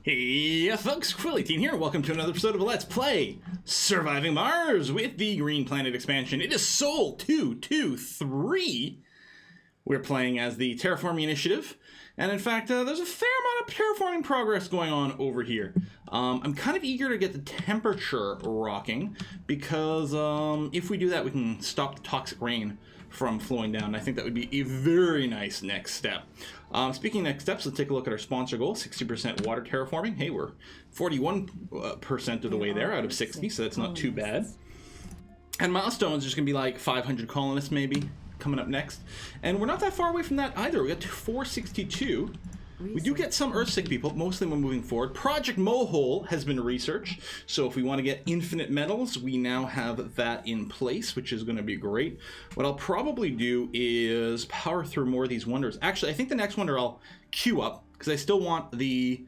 Hey folks, Quilly18 here, welcome to another episode of Let's Play Surviving Mars with the Green Planet expansion. It is Sol 223. We're playing as the Terraforming Initiative, and in fact, there's a fair amount of terraforming progress going on over here. I'm kind of eager to get the temperature rocking, because if we do that, we can stop the toxic rain from flowing down. I think that would be a very nice next step. Speaking of next steps, let's take a look at our sponsor goal, 60% water terraforming. Hey, we're 41% of the way there out of 60, so that's not too bad. And milestones, there's going to be like 500 colonists maybe coming up next. And we're not that far away from that either. We got to 462. We do get some Earthsick people, mostly when moving forward. Project Mohole has been researched, so if we want to get infinite metals, we now have that in place, which is going to be great. What I'll probably do is power through more of these wonders. Actually, I think the next wonder I'll queue up, because I still want the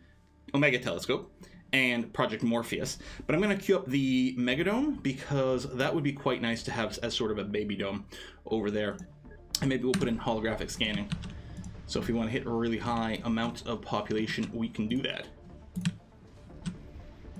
Omega Telescope and Project Morpheus, but I'm going to queue up the Megadome, because that would be quite nice to have as sort of a baby dome over there. And maybe we'll put in holographic scanning. So if we want to hit a really high amount of population, we can do that.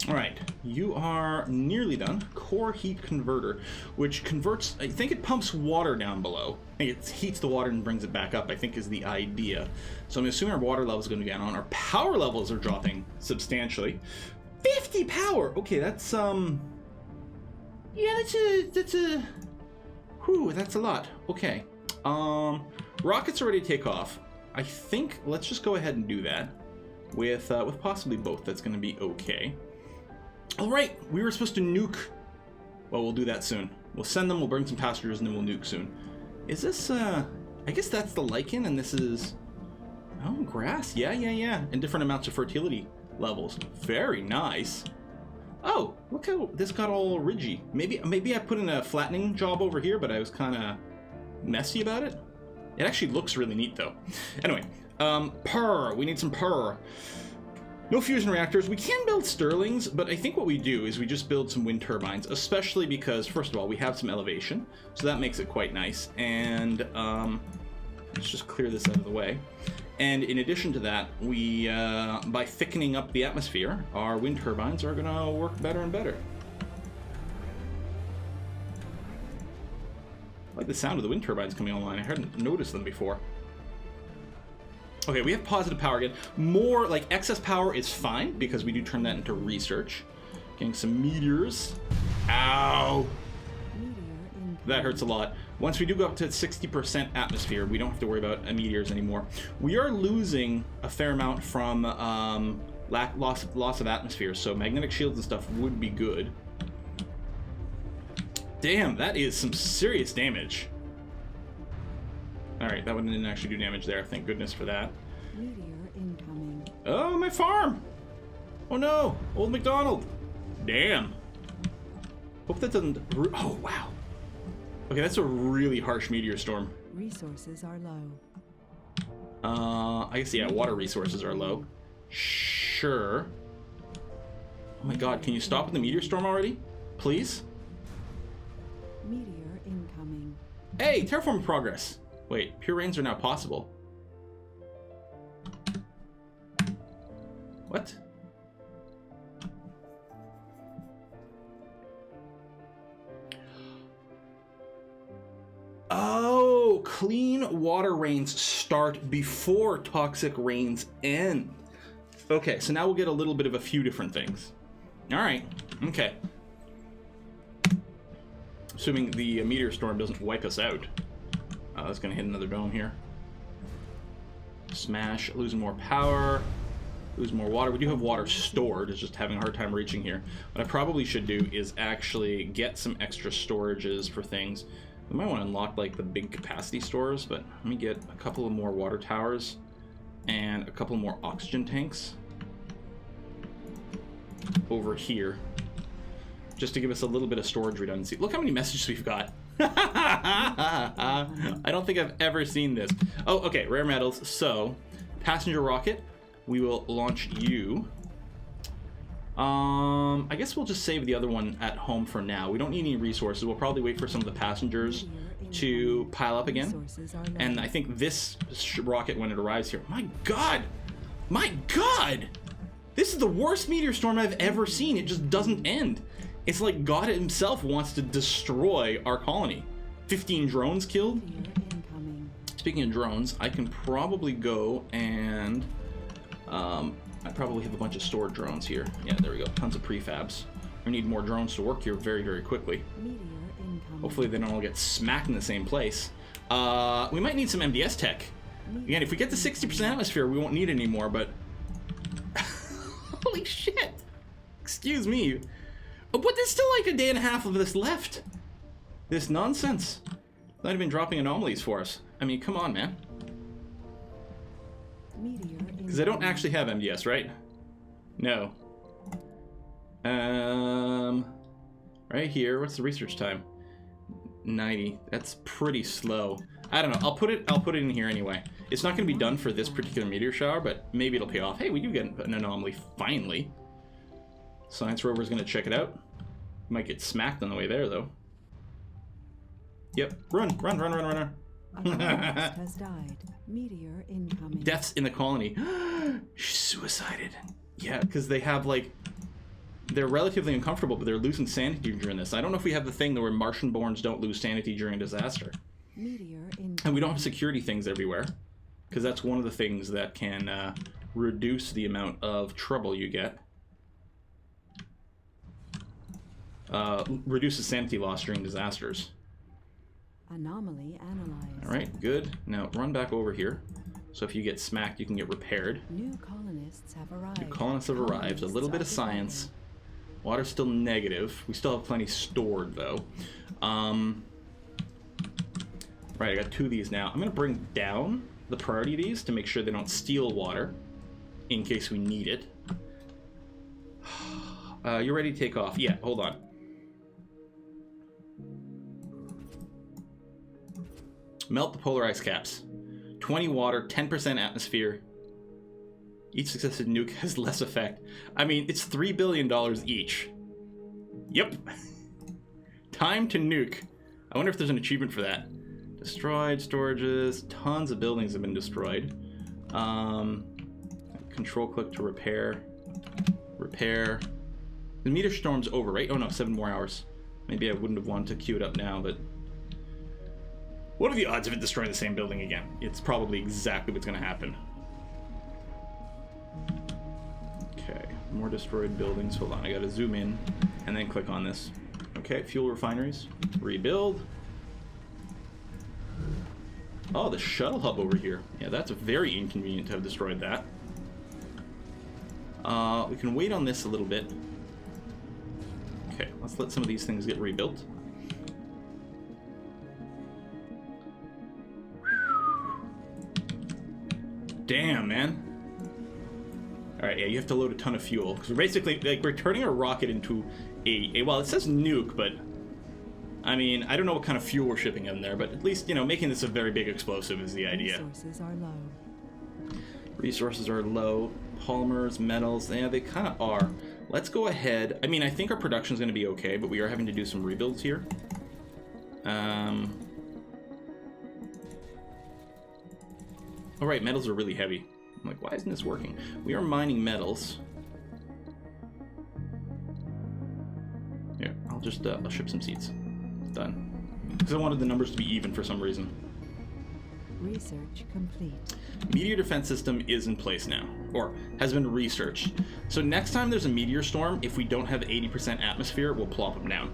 Alright, you are nearly done. Core heat converter, which converts, I think it pumps water down below. I think it heats the water and brings it back up, I think is the idea. So I'm assuming our water levels are going to get on. Our power levels are dropping substantially. 50 power! Okay, that's, yeah, that's a lot. Okay. Rockets are ready to take off. I think let's just go ahead and do that with possibly both. That's going to be okay. All right, we were supposed to nuke. Well, we'll do that soon. We'll send them, we'll bring some passengers, and then we'll nuke soon. Is this, I guess that's the lichen, and this is, oh, grass. Yeah. And different amounts of fertility levels. Very nice. Oh, look how this got all ridgy. Maybe I put in a flattening job over here, but I was kind of messy about it. It actually looks really neat, though. Anyway, we need some purr. No fusion reactors. We can build Stirlings, but I think what we do is we just build some wind turbines, especially because, first of all, we have some elevation, so that makes it quite nice. And let's just clear this out of the way. And in addition to that, we, by thickening up the atmosphere, our wind turbines are going to work better and better. I like the sound of the wind turbines coming online. I hadn't noticed them before. Okay, we have positive power again. More, like, excess power is fine, because we do turn that into research. Getting some meteors. Ow! That hurts a lot. Once we do go up to 60% atmosphere, we don't have to worry about meteors anymore. We are losing a fair amount from loss of atmosphere, so magnetic shields and stuff would be good. Damn, that is some serious damage. Alright, that one didn't actually do damage there. Thank goodness for that. Meteor incoming. Oh, my farm! Oh no! Old MacDonald! Damn. Hope that doesn't... Oh, wow. Okay, that's a really harsh meteor storm. Resources are low. I guess, yeah, water resources are low. Sure. Oh my god, can you stop the meteor storm already? Please? Meteor incoming. Hey, terraforming progress. Wait, pure rains are now possible. What? Oh, clean water rains start before toxic rains end. Okay, so now we'll get a little bit of a few different things. All right, okay. Assuming the meteor storm doesn't wipe us out. That's going to hit another dome here. Smash, losing more power, losing more water. We do have water stored, it's just having a hard time reaching here. What I probably should do is actually get some extra storages for things. We might want to unlock like the big capacity stores, but let me get a couple of more water towers and a couple more oxygen tanks over here, just to give us a little bit of storage redundancy. Look how many messages we've got. I don't think I've ever seen this. Oh, okay, rare metals. So, passenger rocket, we will launch you. I guess we'll just save the other one at home for now. We don't need any resources. We'll probably wait for some of the passengers to pile up again. And I think this rocket, when it arrives here, my god! This is the worst meteor storm I've ever seen. It just doesn't end. It's like God himself wants to destroy our colony. 15 drones killed. Meteor incoming. Speaking of drones, I can probably go and... I probably have a bunch of stored drones here. Yeah, there we go. Tons of prefabs. We need more drones to work here very, very quickly. Meteor incoming. Hopefully they don't all get smacked in the same place. We might need some MDS tech. Again, if we get to 60% atmosphere, we won't need any more, but... Holy shit! Excuse me. But there's still like a day and a half of this left. This nonsense. Not even dropping anomalies for us. I mean, come on, man. Meteor Because I don't actually have MDS, right? No. Right here. What's the research time? 90. That's pretty slow. I don't know. I'll put it in here anyway. It's not going to be done for this particular meteor shower, but maybe it'll pay off. Hey, we do get an anomaly finally. Science rover's going to check it out. Might get smacked on the way there, though. Yep. Run. A colonist has died. Meteor incoming. Deaths in the colony. She's suicided. Yeah, because they have, like... They're relatively uncomfortable, but they're losing sanity during this. I don't know if we have the thing where Martian-borns don't lose sanity during a disaster. Meteor incoming. And we don't have security things everywhere. Because that's one of the things that can reduce the amount of trouble you get. Reduces sanity loss during disasters. Anomaly analyzed. Alright, good. Now run back over here. So if you get smacked, you can get repaired. New colonists have arrived. New colonists have arrived. A little bit of science. Water's still negative. We still have plenty stored, though. Right, I got 2 of these now. I'm going to bring down the priority of these to make sure they don't steal water in case we need it. You're ready to take off. Yeah, hold on. Melt the polar ice caps. 20 water, 10% atmosphere. Each successive nuke has less effect. I mean, it's $3 billion each. Yep. Time to nuke. I wonder if there's an achievement for that. Destroyed storages. Tons of buildings have been destroyed. Control click to repair. Repair. The meteor storm's over, right? Oh no, 7 more hours. Maybe I wouldn't have wanted to queue it up now, but... What are the odds of it destroying the same building again? It's probably exactly what's going to happen. Okay, more destroyed buildings. Hold on, I got to zoom in and then click on this. Okay, fuel refineries. Rebuild. Oh, the shuttle hub over here. Yeah, that's very inconvenient to have destroyed that. We can wait on this a little bit. Okay, let's let some of these things get rebuilt. Damn, man. Alright, yeah, you have to load a ton of fuel. Because we're basically, like, we're turning a rocket into a... Well, it says nuke, but... I mean, I don't know what kind of fuel we're shipping in there, but at least, you know, making this a very big explosive is the idea. Resources are low. Resources are low. Polymers, metals, yeah, they kind of are. Let's go ahead. I mean, I think our production's going to be okay, but we are having to do some rebuilds here. Oh, right, metals are really heavy. I'm like, why isn't this working? We are mining metals. Yeah, I'll just, I'll ship some seeds. Done. Because I wanted the numbers to be even for some reason. Research complete. Meteor defense system is in place now, or has been researched. So next time there's a meteor storm, if we don't have 80% atmosphere, we'll plop them down.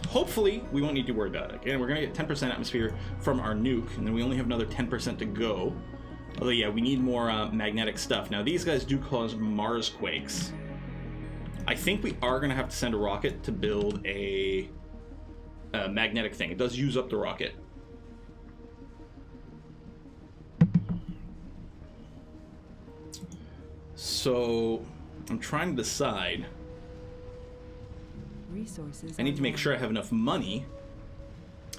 Hopefully, we won't need to worry about it. Again, we're going to get 10% atmosphere from our nuke, and then we only have another 10% to go. Although, yeah, we need more magnetic stuff. Now, these guys do cause Mars quakes. I think we are going to have to send a rocket to build a magnetic thing. It does use up the rocket. So, I'm trying to decide. Resources I need to make sure I have enough money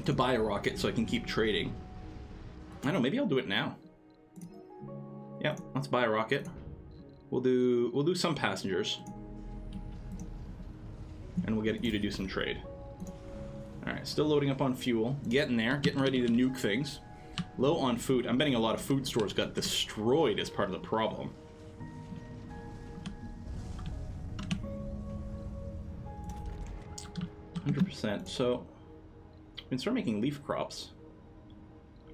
to buy a rocket so I can keep trading. I don't know, maybe I'll do it now. Yeah, let's buy a rocket. We'll do some passengers. And we'll get you to do some trade. Alright, still loading up on fuel. Getting there, getting ready to nuke things. Low on food. I'm betting a lot of food stores got destroyed as part of the problem. 100%. So we can start making leaf crops.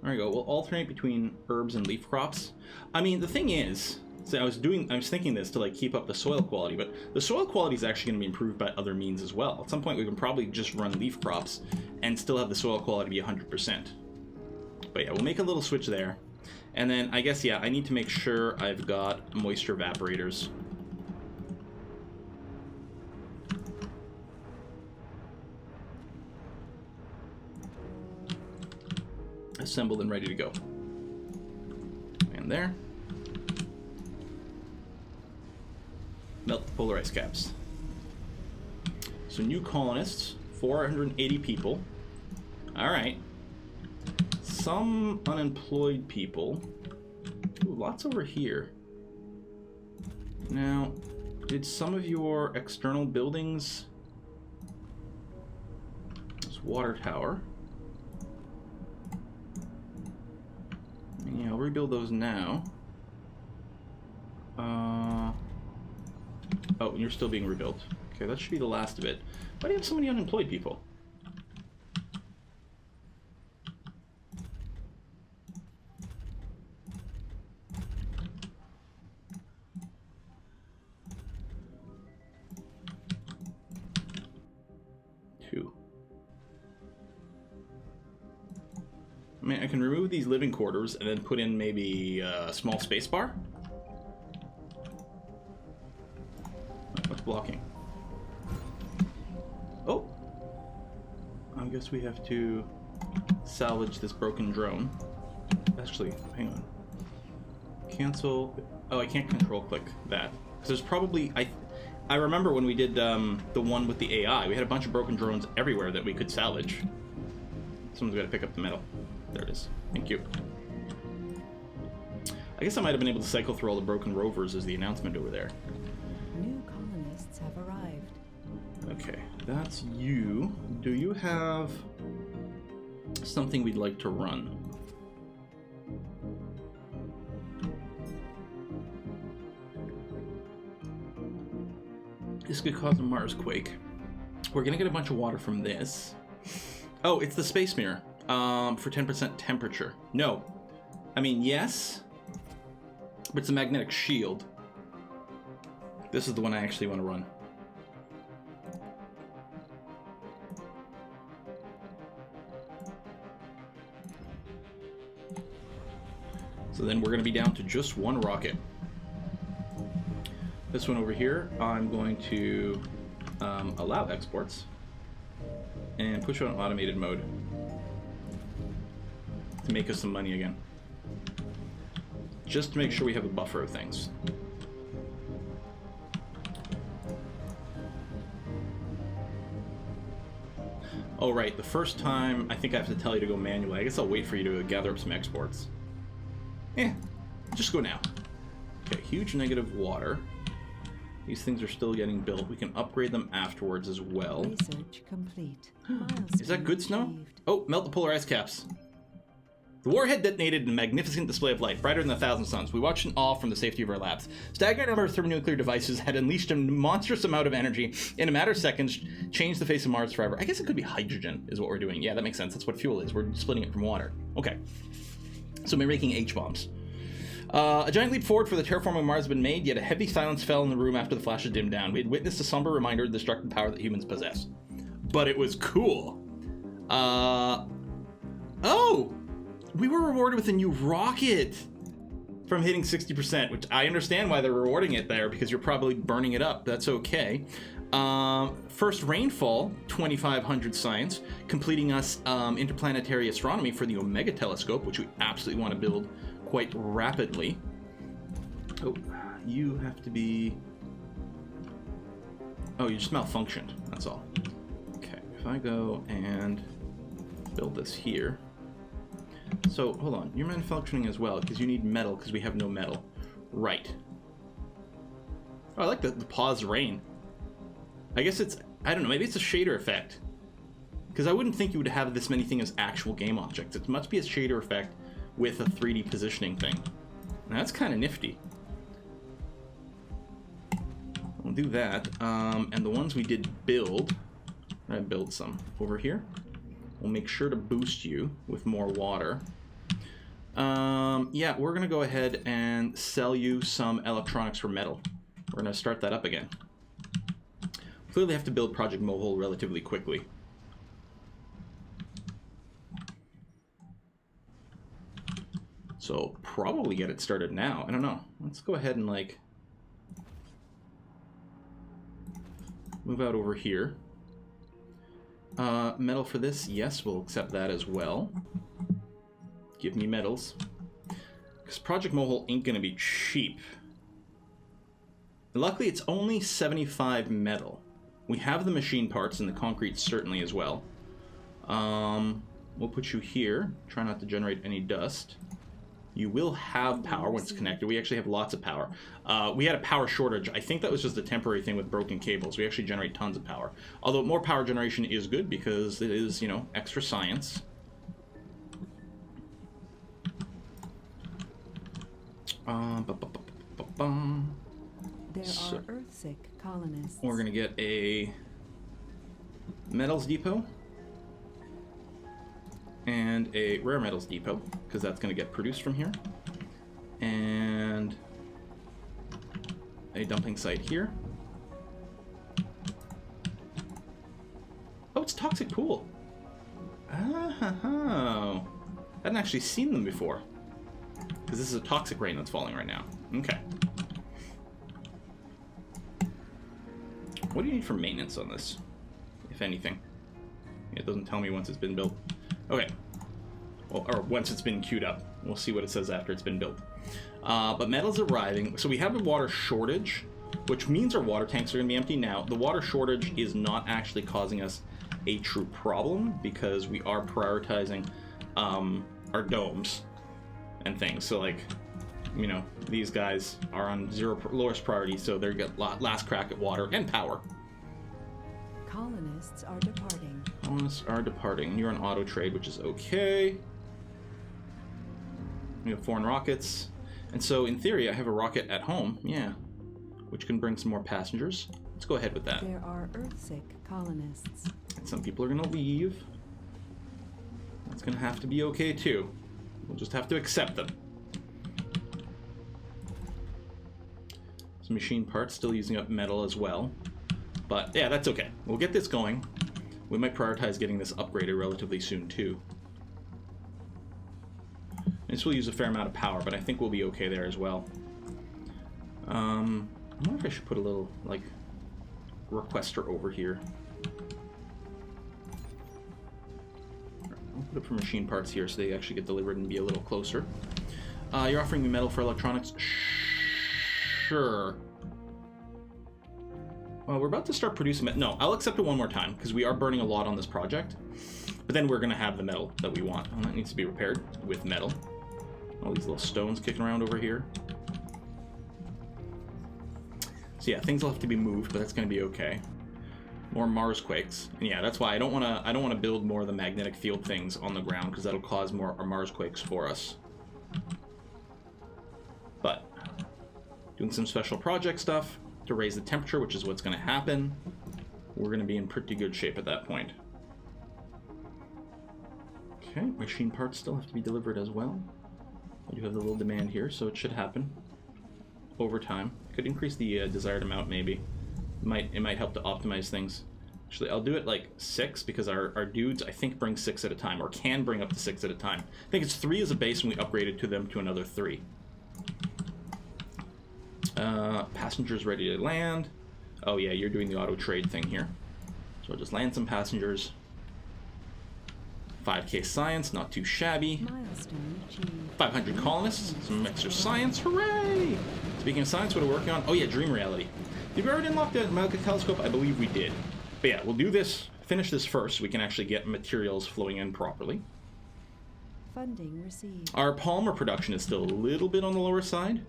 There we go. We'll alternate between herbs and leaf crops. I mean, the thing is, so I was thinking this to like keep up the soil quality, but the soil quality is actually going to be improved by other means as well. At some point, we can probably just run leaf crops and still have the soil quality be 100%. But yeah, we'll make a little switch there. And then I guess, yeah, I need to make sure I've got moisture evaporators. Assembled and ready to go. And there. Melt the polar ice caps. So new colonists, 480 people. All right. Some unemployed people. Ooh, lots over here. Now, did some of your external buildings... This water tower. Yeah, I'll rebuild those now. Oh, and you're still being rebuilt. Okay, that should be the last of it. Why do you have so many unemployed people? Two. I mean, I can remove these living quarters and then put in maybe a small space bar. What's blocking? Oh! I guess we have to salvage this broken drone. Actually, hang on. Cancel. Oh, I can't control click that. Because there's probably... I remember when we did the one with the AI, we had a bunch of broken drones everywhere that we could salvage. Someone's got to pick up the metal. There it is. Thank you. I guess I might have been able to cycle through all the broken rovers as the announcement over there. New colonists have arrived. Okay, that's you. Do you have something we'd like to run? This could cause a Mars quake. We're gonna get a bunch of water from this. Oh, it's the space mirror. For 10% temperature. No. I mean, yes. But it's a magnetic shield. This is the one I actually want to run. So then we're going to be down to just one rocket. This one over here, I'm going to allow exports and push it on automated mode to make us some money again. Just to make sure we have a buffer of things. Oh right, the first time I think I have to tell you to go manually. I guess I'll wait for you to gather up some exports. Just go now. Okay, huge negative water. These things are still getting built. We can upgrade them afterwards as well. Research complete. Is that good snow? Oh, melt the polar ice caps. The warhead detonated in a magnificent display of light, brighter than 1,000 suns. We watched in awe from the safety of our labs. Staggering number of thermonuclear devices had unleashed a monstrous amount of energy in a matter of seconds, changed the face of Mars forever. I guess it could be hydrogen is what we're doing. Yeah, that makes sense. That's what fuel is. We're splitting it from water. Okay. So we're making H-bombs. A giant leap forward for the terraforming Mars had been made, yet a heavy silence fell in the room after the flashes dimmed down. We had witnessed a somber reminder of the destructive power that humans possess. But it was cool. Oh! We were rewarded with a new rocket from hitting 60%, which I understand why they're rewarding it there, because you're probably burning it up. That's okay. First rainfall, 2,500 science, completing us interplanetary astronomy for the Omega telescope, which we absolutely want to build quite rapidly. Oh, you have to be... Oh, you just malfunctioned, that's all. Okay, if I go and build this here... So, hold on, you're malfunctioning as well, because you need metal, because we have no metal. Right. Oh, I like the pause rain. I guess it's, I don't know, maybe it's a shader effect. Because I wouldn't think you would have this many things as actual game objects. It must be a shader effect with a 3D positioning thing. Now, that's kind of nifty. We'll do that. And the ones we did build, I build some over here. We'll make sure to boost you with more water. Yeah, we're gonna go ahead and sell you some electronics for metal. We're gonna start that up again. Clearly have to build Project Mohole relatively quickly. So probably get it started now. I don't know. Let's go ahead and like move out over here. Metal for this? Yes, we'll accept that as well. Give me metals. Because Project Mohole ain't gonna be cheap. Luckily, it's only 75 metal. We have the machine parts and the concrete certainly as well. We'll put you here. Try not to generate any dust. You will have power when it's connected. We actually have lots of power. We had a power shortage. I think that was just a temporary thing with broken cables. We actually generate tons of power. Although more power generation is good because it is, you know, extra science. There are Earthsick colonists. We're going to get a metals depot and a rare metals depot because that's going to get produced from here, and a dumping site here. Oh, it's toxic pool. Oh, I hadn't actually seen them before because this is a toxic rain that's falling right now. Okay. What do you need for maintenance on this, if anything? It doesn't tell me once it's been built. Okay. Well, or once it's been queued up. We'll see what it says after it's been built. But metal's arriving. So we have a water shortage, which means our water tanks are going to be empty now. The water shortage is not actually causing us a true problem because we are prioritizing our domes and things. So, like, you know, these guys are on lowest priority, so they're get last crack at water and power. Colonists are departing. Colonists are departing. You're on auto trade, which is okay. We have foreign rockets. And so, in theory, I have a rocket at home, yeah, which can bring some more passengers. Let's go ahead with that. There are Earthsick colonists. And some people are going to leave. That's going to have to be okay, too. We'll just have to accept them. Some machine parts, still using up metal as well. But, yeah, that's okay. We'll get this going. We might prioritize getting this upgraded relatively soon, too. This will use a fair amount of power, but I think we'll be okay there as well. I wonder if I should put a little, like, requester over here. I'll put it for machine parts here so they actually get delivered and be a little closer. You're offering me metal for electronics? Sure. Well, we're about to start producing it. No, I'll accept it one more time because we are burning a lot on this project. But then we're going to have the metal that we want. And that needs to be repaired with metal. All these little stones kicking around over here. So yeah, things will have to be moved, but that's going to be okay. More Mars quakes. And yeah, that's why I don't want to build more of the magnetic field things on the ground because that'll cause more Mars quakes for us. But doing some special project stuff to raise the temperature, which is what's going to happen. We're going to be in pretty good shape at that point. Okay, machine parts still have to be delivered as well. I do have the little demand here, so it should happen over time. Could increase the desired amount, maybe. It might help to optimize things. Actually, I'll do it like 6 because our dudes, I think, bring 6 at a time, or can bring up to 6 at a time. I think it's 3 as a base, and we upgraded to them to another 3. Passengers ready to land. Oh yeah, you're doing the auto trade thing here. So I'll just land some passengers. 5k science, not too shabby. Milestone achieved. 500 colonists, some extra science, hooray! Speaking of science, what are we working on? Oh yeah, dream reality. Did we already unlock the Malka telescope? I believe we did. But yeah, we'll do this, finish this first so we can actually get materials flowing in properly. Funding received. Our polymer production is still a little bit on the lower side,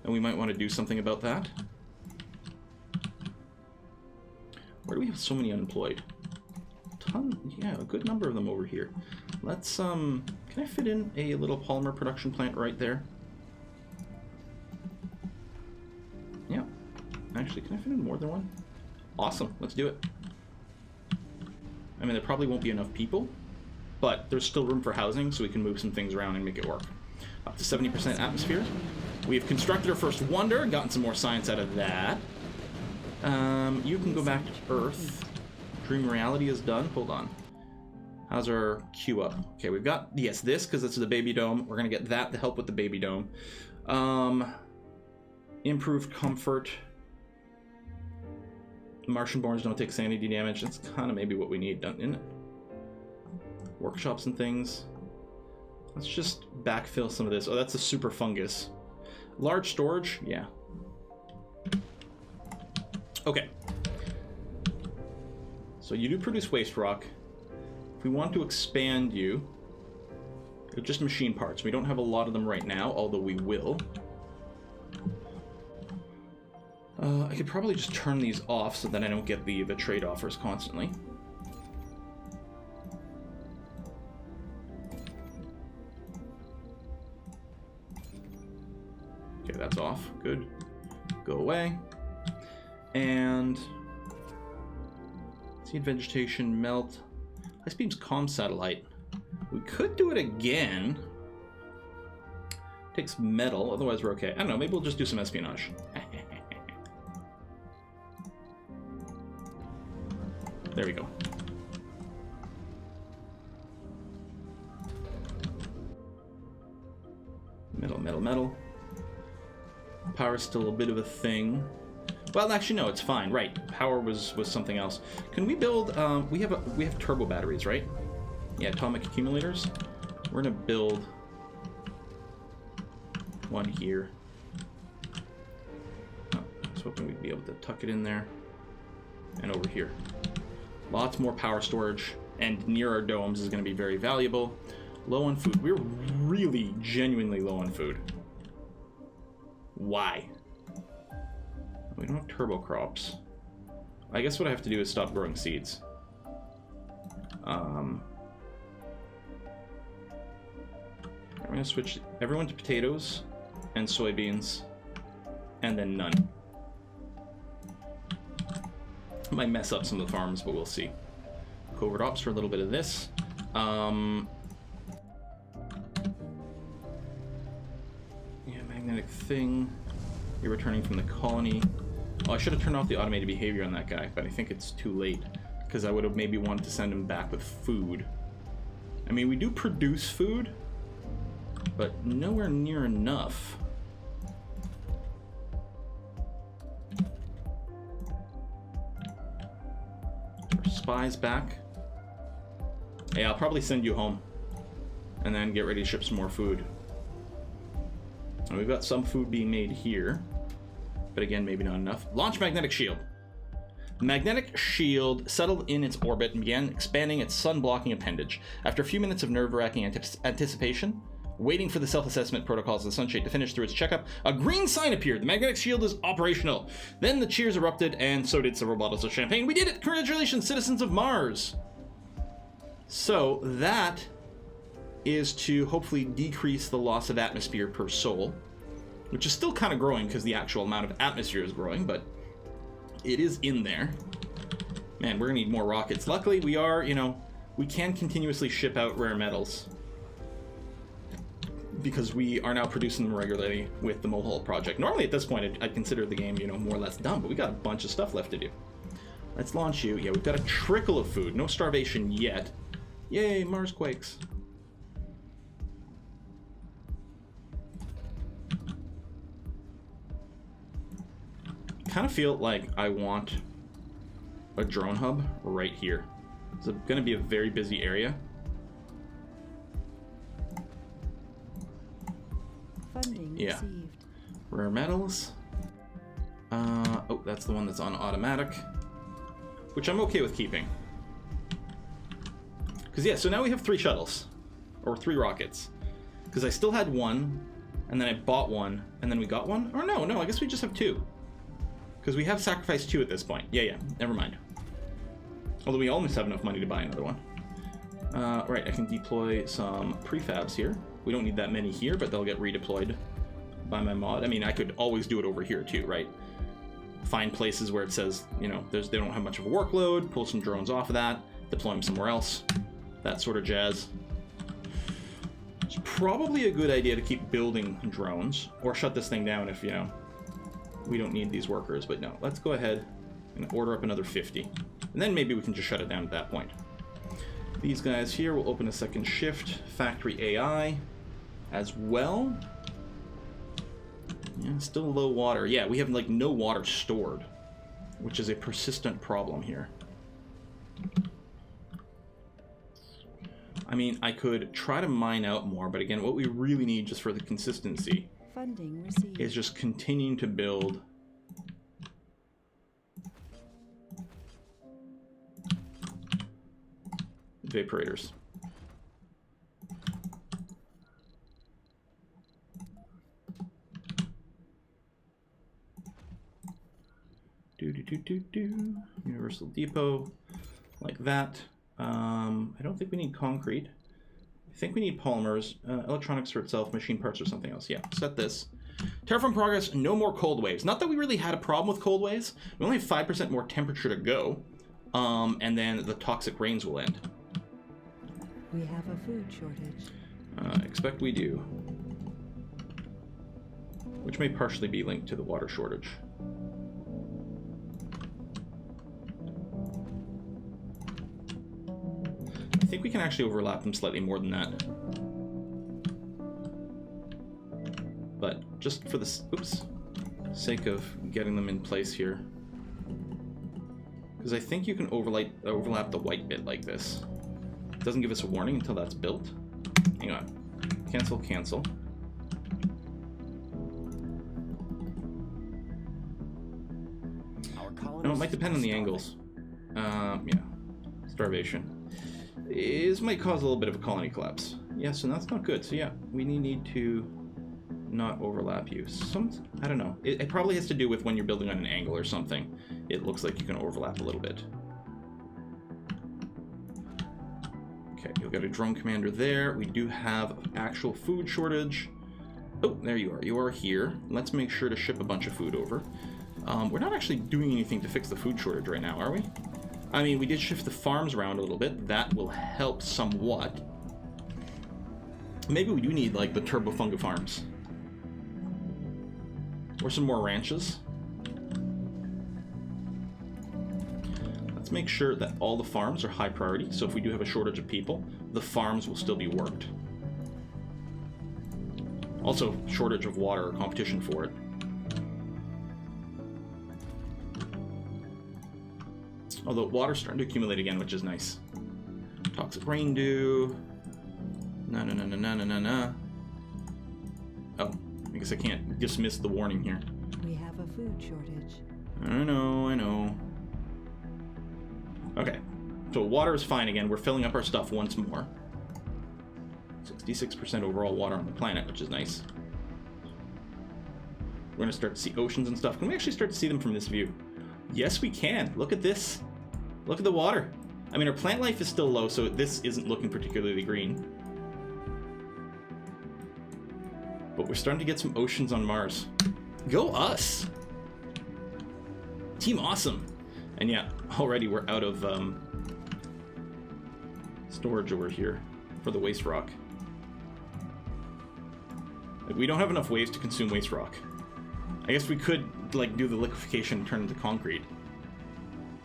and we might want to do something about that. Where do we have so many unemployed? Yeah, a good number of them over here. Let's, can I fit in a little polymer production plant right there? Yeah. Actually, can I fit in more than one? Awesome, let's do it. I mean, there probably won't be enough people, but there's still room for housing, so we can move some things around and make it work. Up to 70% atmosphere. We've constructed our first wonder, gotten some more science out of that. You can go back to Earth. Dream reality is done. Hold on. How's our queue up? Okay, we've got, yes, this, because it's the baby dome. We're going to get that to help with the baby dome. Improved comfort. Martian borns don't take sanity damage. That's kind of maybe what we need, isn't it? Workshops and things. Let's just backfill some of this. Oh, that's a super fungus. Large storage? Yeah. Okay. So you do produce waste rock. If we want to expand you, they're just machine parts. We don't have a lot of them right now, although we will. I could probably just turn these off so that I don't get the trade offers constantly. Okay, that's off. Good. Go away. And seed vegetation, melt. High beams comm satellite. We could do it again. Takes metal, otherwise we're okay. I don't know, maybe we'll just do some espionage. There we go. Metal, metal, metal. Power's still a bit of a thing. Well, actually, no, it's fine. Right, power was something else. Can we build? We have turbo batteries, right? Yeah, atomic accumulators. We're gonna build one here. Oh, I was hoping we'd be able to tuck it in there and over here. Lots more power storage, and near our domes is going to be very valuable. Low on food. We're really genuinely low on food. Why? We don't have turbo crops. I guess what I have to do is stop growing seeds. I'm going to switch everyone to potatoes and soybeans, and then none. Might mess up some of the farms, but we'll see. Covert ops for a little bit of this. Yeah, magnetic thing. You're returning from the colony. Oh, I should have turned off the automated behavior on that guy, but I think it's too late, because I would have maybe wanted to send him back with food. I mean, we do produce food, but nowhere near enough. Spies back. Yeah, I'll probably send you home and then get ready to ship some more food. And we've got some food being made here, but again, maybe not enough. Launch magnetic shield. The magnetic shield settled in its orbit and began expanding its sun-blocking appendage. After a few minutes of nerve-wracking anticipation, waiting for the self-assessment protocols of the Sunshade to finish through its checkup, a green sign appeared. The magnetic shield is operational. Then the cheers erupted, and so did several bottles of champagne. We did it! Congratulations, citizens of Mars! So, that is to hopefully decrease the loss of atmosphere per soul, which is still kind of growing because the actual amount of atmosphere is growing, but it is in there. Man, we're gonna need more rockets. Luckily, we are, we can continuously ship out rare metals, because we are now producing them regularly with the Mole project. Normally at this point I'd consider the game, more or less done, but we got a bunch of stuff left to do. Let's launch you. Yeah, we've got a trickle of food. No starvation yet. Yay, Mars quakes. Kind of feel like I want a drone hub right here. It's going to be a very busy area. Funding Yeah. received. Rare metals. Oh, that's the one that's on automatic, which I'm okay with keeping. Because, yeah, so now we have 3 shuttles, or 3 rockets. Because I still had one, and then I bought one, and then we got one? Or no, I guess we just have 2. Because we have sacrificed 2 at this point. Yeah, never mind. Although we almost have enough money to buy another one. Right, I can deploy some prefabs here. We don't need that many here, but they'll get redeployed by my mod. I mean, I could always do it over here too, right? Find places where it says, they don't have much of a workload, pull some drones off of that, deploy them somewhere else, that sort of jazz. It's probably a good idea to keep building drones, or shut this thing down if, you know, we don't need these workers. But no, let's go ahead and order up another 50. And then maybe we can just shut it down at that point. These guys here will open a second shift, factory AI as well. Yeah, still low water. Yeah, we have like no water stored, which is a persistent problem here. I mean, I could try to mine out more, but again, what we really need just for the consistency Funding received. is just continuing to build vaporators. Universal depot, like that. I don't think we need concrete. I think we need polymers, electronics for itself, machine parts, or something else. Yeah, set this. Terraform progress, no more cold waves. Not that we really had a problem with cold waves. We only have 5% more temperature to go, and then the toxic rains will end. We have a food shortage. Expect we do. Which may partially be linked to the water shortage. I think we can actually overlap them slightly more than that. But just for the sake of getting them in place here. Because I think you can overlap the white bit like this. It doesn't give us a warning until that's built. Hang on. Cancel, cancel. No, it might depend on the angles. Yeah. Starvation. This might cause a little bit of a colony collapse. Yeah, so that's not good. So yeah, we need to not overlap you. I don't know. It probably has to do with when you're building on an angle or something. It looks like you can overlap a little bit. Okay, you've got a drone commander there. We do have actual food shortage. Oh, there you are. You are here. Let's make sure to ship a bunch of food over. We're not actually doing anything to fix the food shortage right now, are we? I mean, we did shift the farms around a little bit. That will help somewhat. Maybe we do need, like, the turbofunga farms. Or some more ranches. Let's make sure that all the farms are high priority, so if we do have a shortage of people, the farms will still be worked. Also, shortage of water or competition for it. Although water's starting to accumulate again, which is nice. Toxic rain dew. No. Oh, I guess I can't dismiss the warning here. We have a food shortage. I know. Okay, so water is fine again. We're filling up our stuff once more. 66% overall water on the planet, which is nice. We're going to start to see oceans and stuff. Can we actually start to see them from this view? Yes, we can. Look at this. Look at the water. I mean, our plant life is still low, so this isn't looking particularly green. But we're starting to get some oceans on Mars. Go us! Team awesome! And yeah, already we're out of storage over here for the waste rock. Like, we don't have enough waves to consume waste rock. I guess we could, like, do the liquefaction and turn into concrete.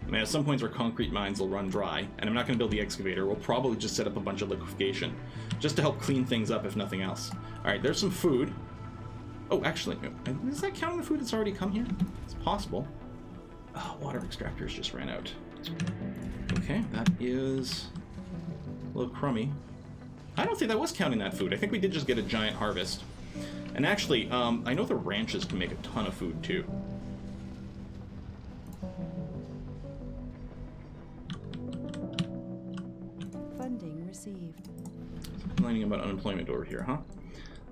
I mean, at some points our concrete mines will run dry, and I'm not going to build the excavator. We'll probably just set up a bunch of liquefaction, just to help clean things up if nothing else. Alright, there's some food. Oh, actually, does that count on the food that's already come here? It's possible. Oh, water extractors just ran out. Okay, that is a little crummy. I don't think that was counting that food. I think we did just get a giant harvest. And actually, I know the ranches can make a ton of food, too. Funding received. Complaining about unemployment over here, huh?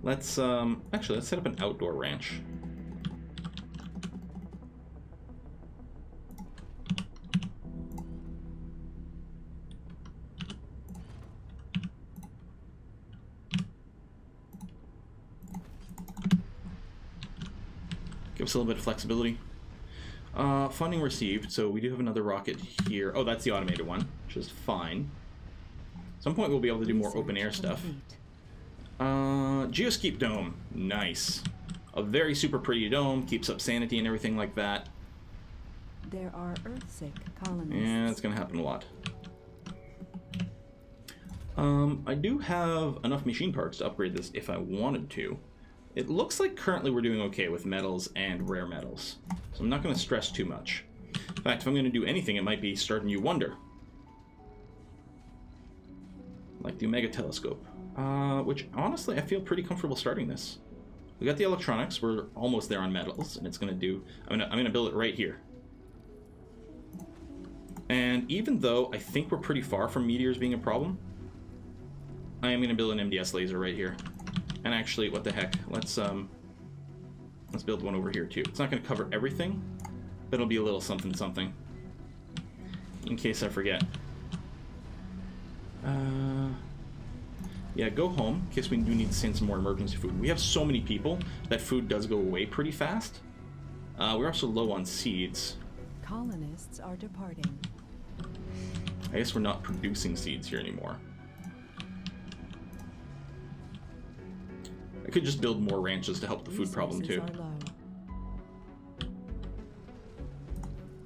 Let's, actually, let's set up an outdoor ranch. Give us a little bit of flexibility. Funding received, so we do have another rocket here. Oh, that's the automated one, which is fine. At some point we'll be able to do more open air stuff. Geoscape Dome. Nice. A very super pretty dome, keeps up sanity and everything like that. There are Earth-sick colonists. Yeah, that's gonna happen a lot. I do have enough machine parts to upgrade this if I wanted to. It looks like currently we're doing okay with metals and rare metals, so I'm not going to stress too much. In fact, if I'm going to do anything, it might be start a new wonder. Like the Omega Telescope, which honestly I feel pretty comfortable starting this. We got the electronics, we're almost there on metals, and it's going to do... I'm going to build it right here. And even though I think we're pretty far from meteors being a problem, I am going to build an MDS laser right here. And actually, what the heck, let's build one over here too. It's not going to cover everything, but it'll be a little something something. In case I forget. Yeah, go home, in case we do need to send some more emergency food. We have so many people that food does go away pretty fast. We're also low on seeds. Colonists are departing. I guess we're not producing seeds here anymore. I could just build more ranches to help the food problem too.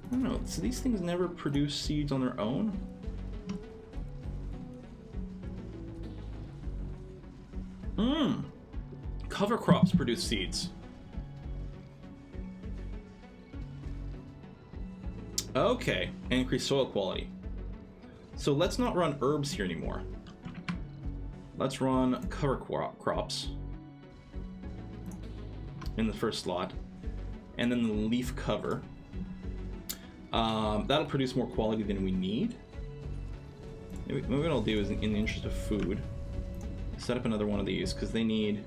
I don't know, so these things never produce seeds on their own? Cover crops produce seeds. Okay, and increase soil quality. So let's not run herbs here anymore. Let's run cover crops in the first slot, and then the leaf cover. That'll produce more quality than we need. Maybe what I'll do is, in the interest of food, set up another one of these, because they need...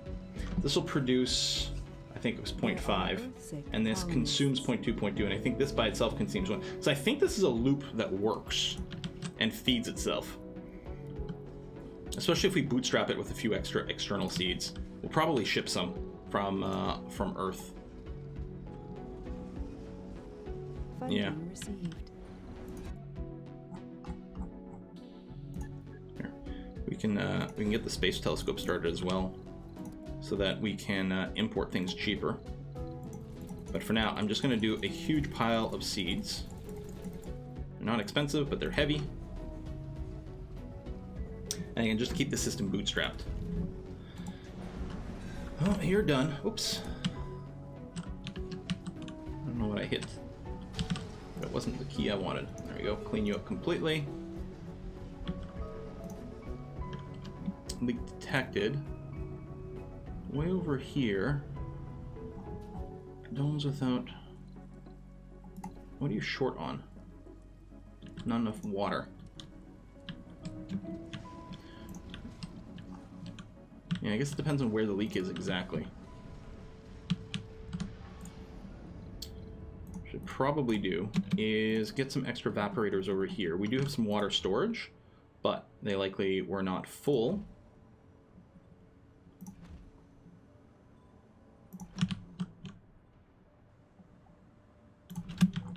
This will produce, I think it was 0.5, and this consumes 0.2, and I think this by itself consumes 1. So I think this is a loop that works and feeds itself. Especially if we bootstrap it with a few extra external seeds. We'll probably ship some from Earth. Funding Yeah. received. Here. We can get the space telescope started as well, so that we can import things cheaper. But for now, I'm just going to do a huge pile of seeds. They're not expensive, but they're heavy. And I can just keep the system bootstrapped. Oh, you're done. Oops. I don't know what I hit. That wasn't the key I wanted. There we go. Clean you up completely. Leak detected. Way over here. Domes without... What are you short on? Not enough water. Yeah, I guess it depends on where the leak is exactly. What should probably do is get some extra evaporators over here. We do have some water storage, but they likely were not full.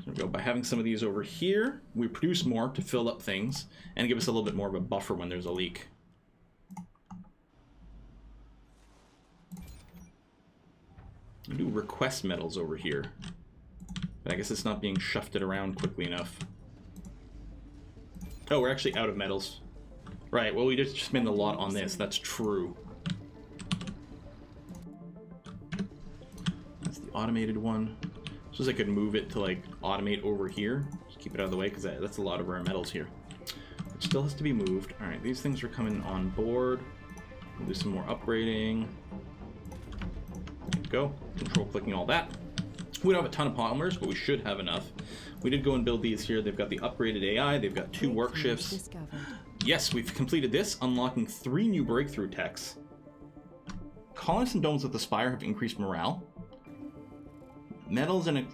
There we go. By having some of these over here, we produce more to fill up things and give us a little bit more of a buffer when there's a leak. We do request metals over here, but I guess it's not being shufted around quickly enough. Oh, we're actually out of metals. Right, well, we just spent a lot on this. That's true. That's the automated one. Suppose I could move it to, like, automate over here. Just keep it out of the way, because that's a lot of rare metals here. It still has to be moved. Alright, these things are coming on board. We'll do some more upgrading. There we go. Control clicking all that. We don't have a ton of polymers, but we should have enough. We did go and build these here. They've got the upgraded AI. They've got 2 work shifts. Discovered. Yes, we've completed this, unlocking 3 new breakthrough techs. Colonists and domes with the spire have increased morale. Metals and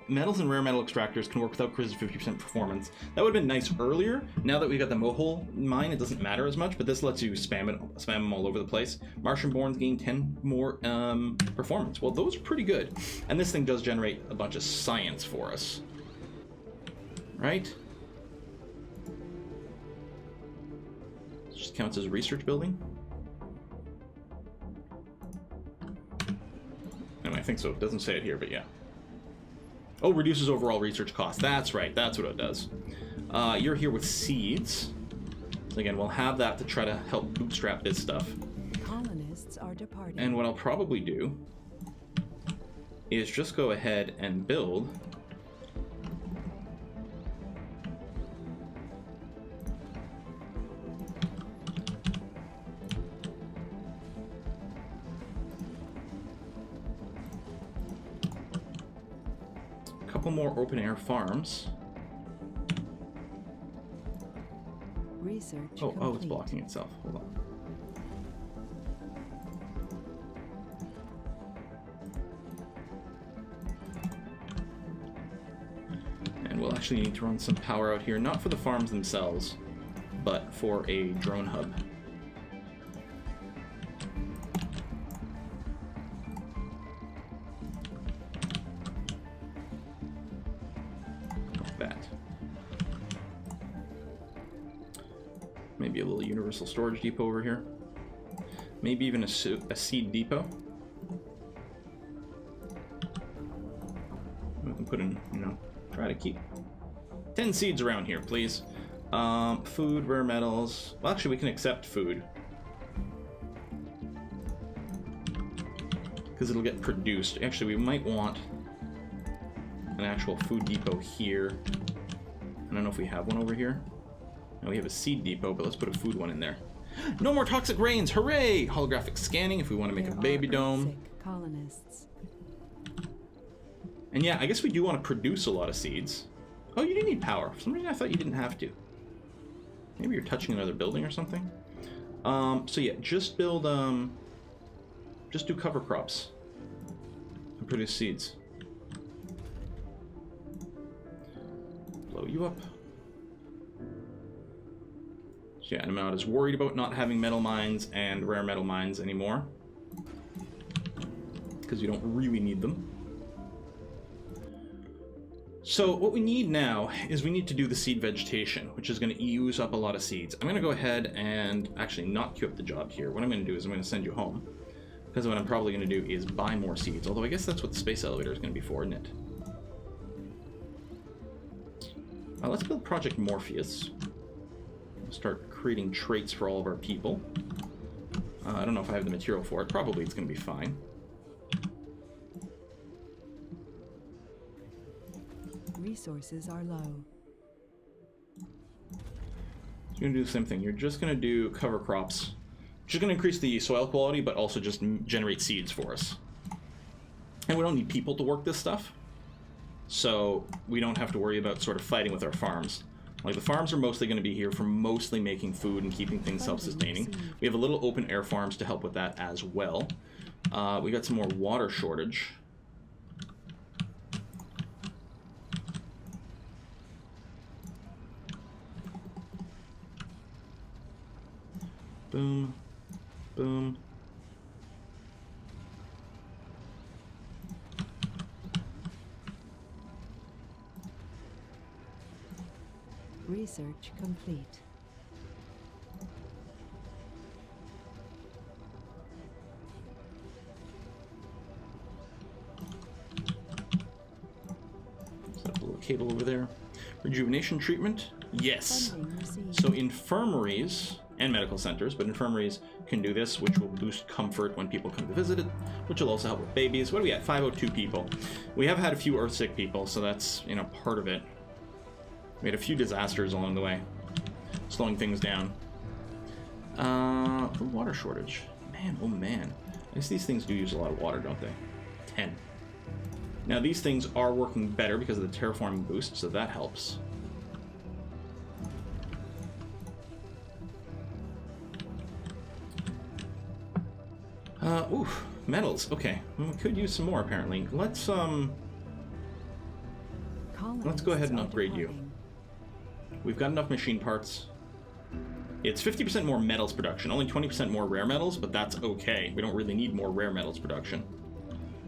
metals and rare metal extractors can work without Chris' 50% performance. That would have been nice earlier. Now that we got the mohole mine, it doesn't matter as much, but this lets you spam them all over the place. Martian Borns gain 10 more performance. Well, those are pretty good. And this thing does generate a bunch of science for us. Right? This just counts as a research building. I think so. It doesn't say it here, but yeah. Oh, reduces overall research cost. That's right. That's what it does. You're here with seeds. So again, we'll have that to try to help bootstrap this stuff. Colonists are departing. And what I'll probably do is just go ahead and build more open air farms. Research oh, it's blocking itself. Hold on. And we'll actually need to run some power out here, not for the farms themselves, but for a drone hub. Maybe a little universal storage depot over here. Maybe even a seed depot. We can put in, try to keep 10 seeds around here, please. Food, rare metals. Well, actually, we can accept food, because it'll get produced. Actually, we might want an actual food depot here. I don't know if we have one over here. Now we have a seed depot, but let's put a food one in there. No more toxic rains! Hooray! Holographic scanning if we want to make a baby dome. Colonists. And yeah, I guess we do want to produce a lot of seeds. Oh, you do need power. For some reason I thought you didn't have to. Maybe you're touching another building or something. So yeah, just build, just do cover crops and produce seeds. Blow you up. Yeah, and I'm not as worried about not having metal mines and rare metal mines anymore, because we don't really need them. So what we need now is we need to do the seed vegetation, which is going to use up a lot of seeds. I'm going to go ahead and actually not queue up the job here. What I'm going to do is I'm going to send you home, because what I'm probably going to do is buy more seeds, although I guess that's what the space elevator is going to be for, isn't it? Let's build Project Morpheus. Start creating traits for all of our people. I don't know if I have the material for it. Probably it's going to be fine. Resources are low. You're going to do the same thing. You're just going to do cover crops. Just going to increase the soil quality, but also just generate seeds for us. And we don't need people to work this stuff, so we don't have to worry about sort of fighting with our farms. Like, the farms are mostly going to be here for mostly making food and keeping things self-sustaining. We have a little open air farms to help with that as well. We got some more water shortage. Boom. Boom. Research complete. Set up a little cable over there. Rejuvenation treatment? Yes. So infirmaries and medical centers, but infirmaries can do this, which will boost comfort when people come to visit it, which will also help with babies. What do we at? 502 people. We have had a few Earthsick people, so that's, part of it. We had a few disasters along the way, slowing things down. The water shortage. Man, oh man. I guess these things do use a lot of water, don't they? 10. Now these things are working better because of the terraforming boost, so that helps. Oof, metals. Okay, well, we could use some more apparently. Let's Let's go ahead and Colonists are upgrade you. departing. We've got enough machine parts. It's 50% more metals production, only 20% more rare metals, but that's okay. We don't really need more rare metals production.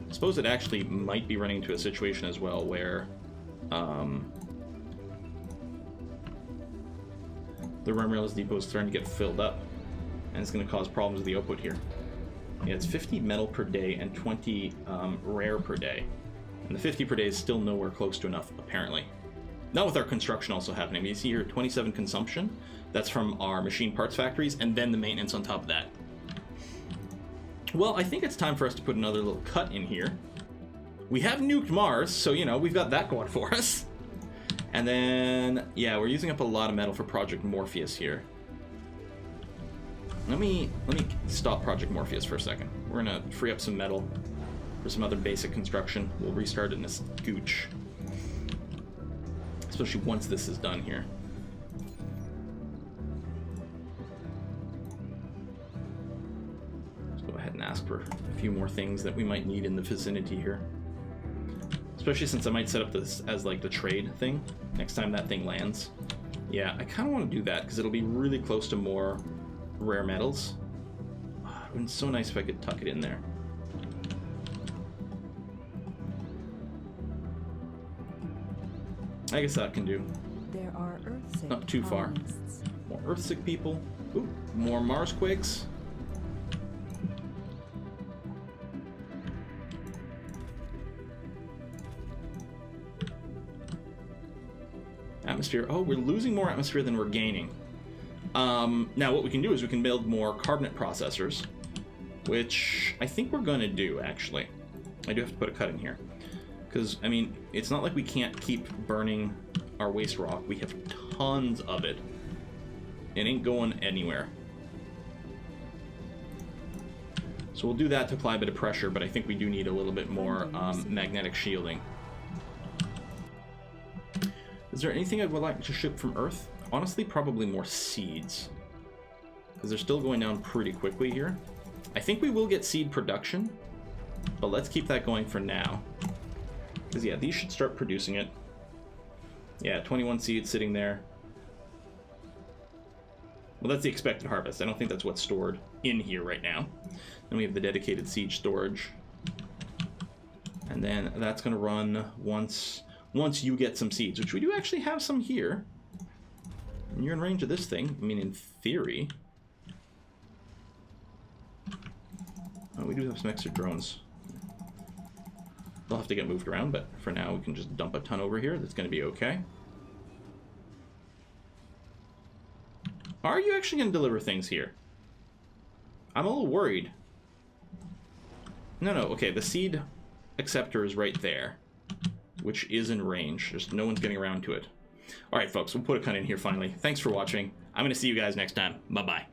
I suppose it actually might be running into a situation as well where the rare metals depot is starting to get filled up, and it's going to cause problems with the output here. Yeah, it's 50 metal per day and 20 rare per day. And the 50 per day is still nowhere close to enough, apparently. Not with our construction also happening. You see here 27 consumption. That's from our machine parts factories, and then the maintenance on top of that. Well, I think it's time for us to put another little cut in here. We have nuked Mars, so, you know, we've got that going for us. And then, yeah, we're using up a lot of metal for Project Morpheus here. Let me stop Project Morpheus for a second. We're gonna free up some metal for some other basic construction. We'll restart in this gooch. Especially once this is done here. Let's go ahead and ask for a few more things that we might need in the vicinity here. Especially since I might set up this as like the trade thing next time that thing lands. Yeah, I kind of want to do that because it'll be really close to more rare metals. It would be so nice if I could tuck it in there. I guess that can do. There are Earthsick Not too far. colonists. More Earthsick people. Ooh, more Marsquakes. Atmosphere. Oh, we're losing more atmosphere than we're gaining. Now what we can do is we can build more carbonate processors, which I think we're going to do, actually. I do have to put a cut in here. Because, I mean, it's not like we can't keep burning our waste rock. We have tons of it. It ain't going anywhere. So we'll do that to apply a bit of pressure, but I think we do need a little bit more magnetic shielding. Is there anything I would like to ship from Earth? Honestly, probably more seeds. Because they're still going down pretty quickly here. I think we will get seed production, but let's keep that going for now. Because, yeah, these should start producing it. Yeah, 21 seeds sitting there. Well, that's the expected harvest. I don't think that's what's stored in here right now. Then we have the dedicated seed storage. And then that's going to run once you get some seeds, which we do actually have some here. And you're in range of this thing. I mean, in theory. Oh, we do have some extra drones. They'll have to get moved around, but for now we can just dump a ton over here. That's going to be okay. Are you actually going to deliver things here? I'm a little worried. No, okay, the seed acceptor is right there, which is in range. Just no one's getting around to it. All right, folks, we'll put a cut in here finally. Thanks for watching. I'm going to see you guys next time. Bye-bye.